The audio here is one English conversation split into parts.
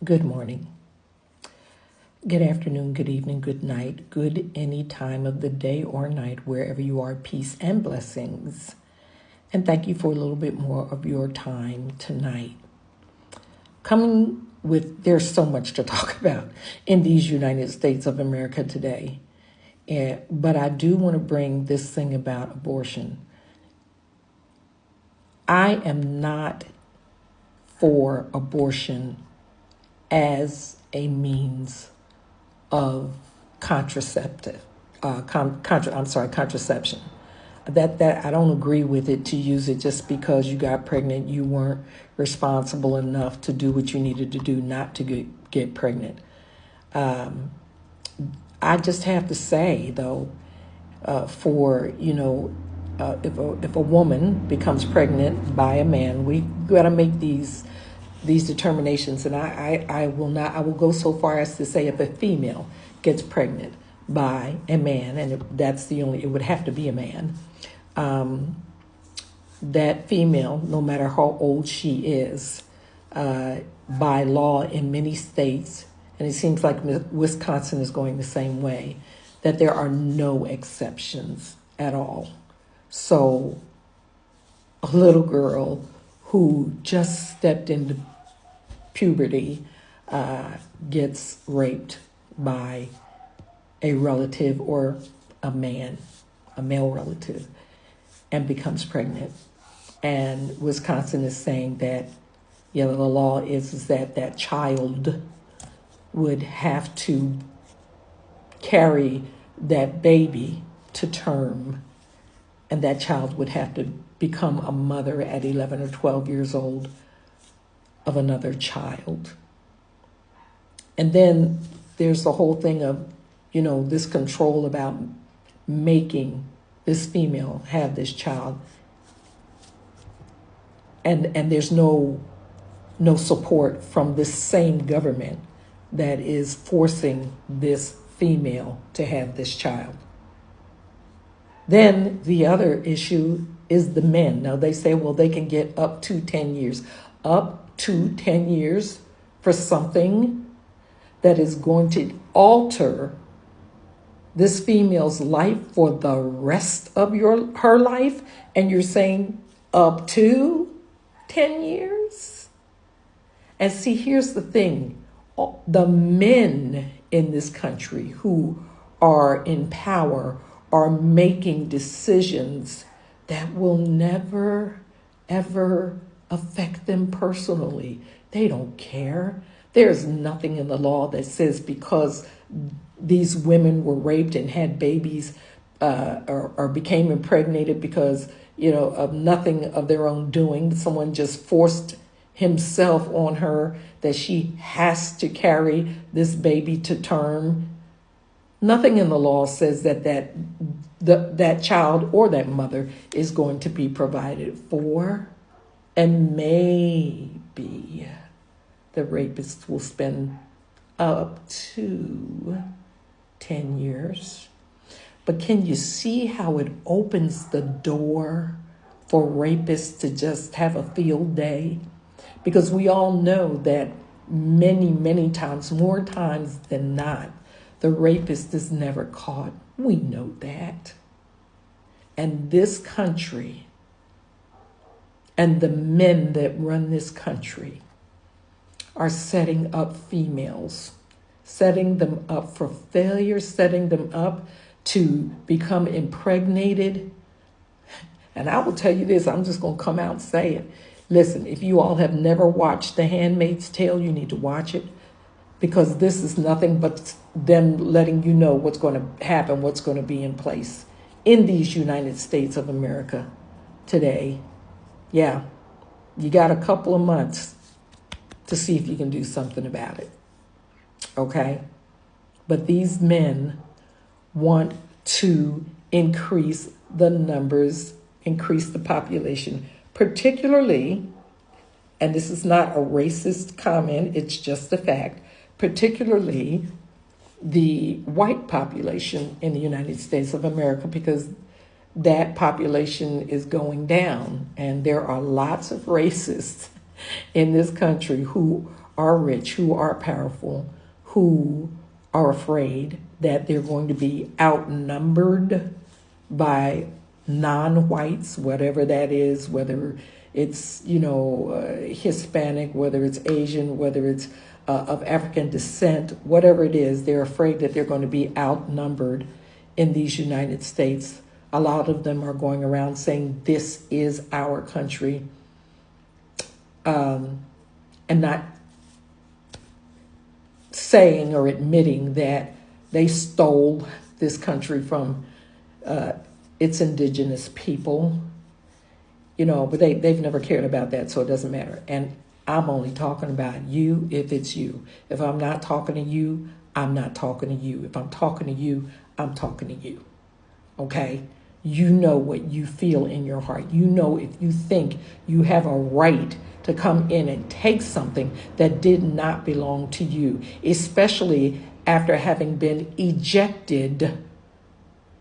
Good morning, good afternoon, good evening, good night, good any time of the day or night, wherever you are, peace and blessings. And thank you for a little bit more of your time tonight. There's so much to talk about in these United States of America today. But I do want to bring this thing about abortion. I am not for abortion as a means of contraception. That I don't agree with it, to use it just because you got pregnant. You weren't responsible enough to do what you needed to do not to get pregnant. I just have to say though, if a woman becomes pregnant by a man, we got to make these determinations. And I will go so far as to say, if a female gets pregnant by a man, and it would have to be a man, that female, no matter how old she is, by law in many states, and it seems like Wisconsin is going the same way, that there are no exceptions at all. So a little girl who just stepped into puberty gets raped by a relative or a male relative, and becomes pregnant. And Wisconsin is saying that, the law is that child would have to carry that baby to term, and that child would have to become a mother at 11 or 12 years old of another child. And then there's the whole thing of, this control about making this female have this child. And there's no support from this same government that is forcing this female to have this child. Then the other issue is the men. Now they say, well, they can get up to 10 years. Up to 10 years for something that is going to alter this female's life for the rest of her life, and you're saying up to 10 years? And see, here's the thing. The men in this country who are in power are making decisions that will never, ever affect them personally. They don't care. There's nothing in the law that says because these women were raped and had babies or became impregnated because, of nothing of their own doing, someone just forced himself on her, that she has to carry this baby to term. Nothing in the law says that child or that mother is going to be provided for. And maybe the rapist will spend up to 10 years. But can you see how it opens the door for rapists to just have a field day? Because we all know that many, many times, more times than not, the rapist is never caught. We know that. And this country and the men that run this country are setting up females, setting them up for failure, setting them up to become impregnated. And I will tell you this, I'm just going to come out and say it. Listen, if you all have never watched The Handmaid's Tale, you need to watch it, because this is nothing but them letting you know what's going to happen, what's going to be in place in these United States of America today. Yeah, you got a couple of months to see if you can do something about it. Okay? But these men want to increase the numbers, increase the population, particularly, and this is not a racist comment, it's just a fact, particularly the white population in the United States of America, because that population is going down. And there are lots of racists in this country who are rich, who are powerful, who are afraid that they're going to be outnumbered by non-whites, whatever that is, whether it's, Hispanic, whether it's Asian, whether it's of African descent, whatever it is, they're afraid that they're going to be outnumbered in these United States. A lot of them are going around saying this is our country, and not saying or admitting that they stole this country from its indigenous people, but they've never cared about that, so it doesn't matter. And I'm only talking about you if it's you. If I'm not talking to you, I'm not talking to you. If I'm talking to you, I'm talking to you. Okay? You know what you feel in your heart. You know if you think you have a right to come in and take something that did not belong to you, especially after having been ejected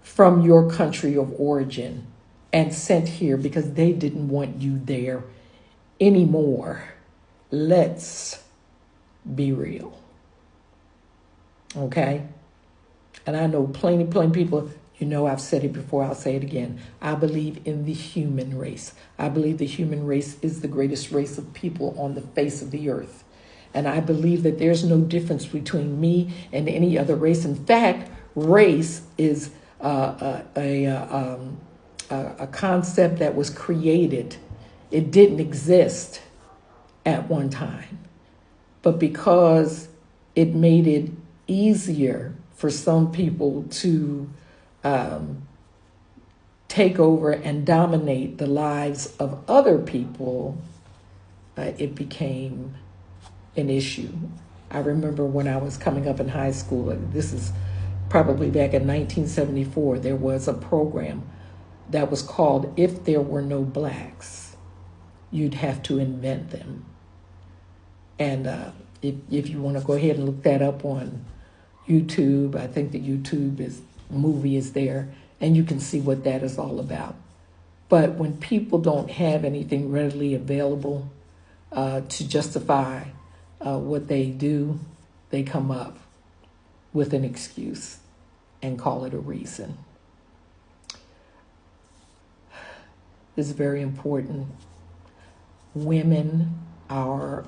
from your country of origin and sent here because they didn't want you there anymore. Let's be real. Okay? And I know plenty people, I've said it before, I'll say it again. I believe in the human race. I believe the human race is the greatest race of people on the face of the earth. And I believe that there's no difference between me and any other race. In fact, race is a concept that was created. It didn't exist at one time. But because it made it easier for some people to take over and dominate the lives of other people, it became an issue. I remember when I was coming up in high school, this is probably back in 1974, there was a program that was called If There Were No Blacks, You'd Have to Invent Them. And if you want to go ahead and look that up on YouTube, I think the movie is there, and you can see what that is all about. But when people don't have anything readily available to justify what they do, they come up with an excuse and call it a reason. This is very important. Women, our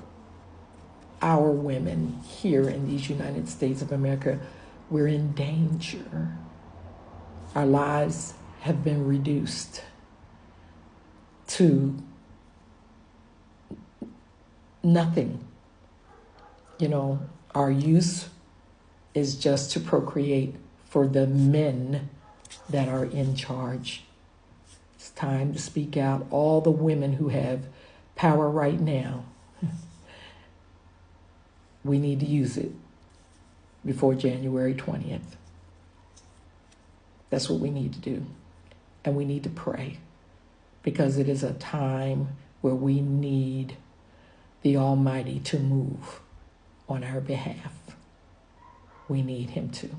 women here in these United States of America, we're in danger. Our lives have been reduced to nothing. Our use is just to procreate for the men that are in charge. It's time to speak out. All the women who have power right now, we need to use it before January 20th. That's what we need to do. And we need to pray, because it is a time where we need the Almighty to move on our behalf. We need him to.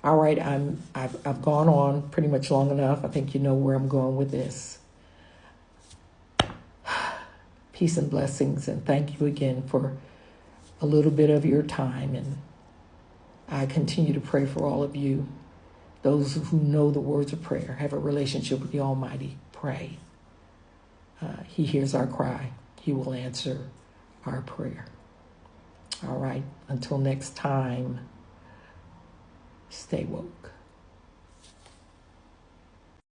All right, I've gone on pretty much long enough. I think you know where I'm going with this. Peace and blessings, and thank you again for a little bit of your time. And I continue to pray for all of you. Those who know the words of prayer, have a relationship with the Almighty, pray. He hears our cry. He will answer our prayer. All right, until next time, stay woke.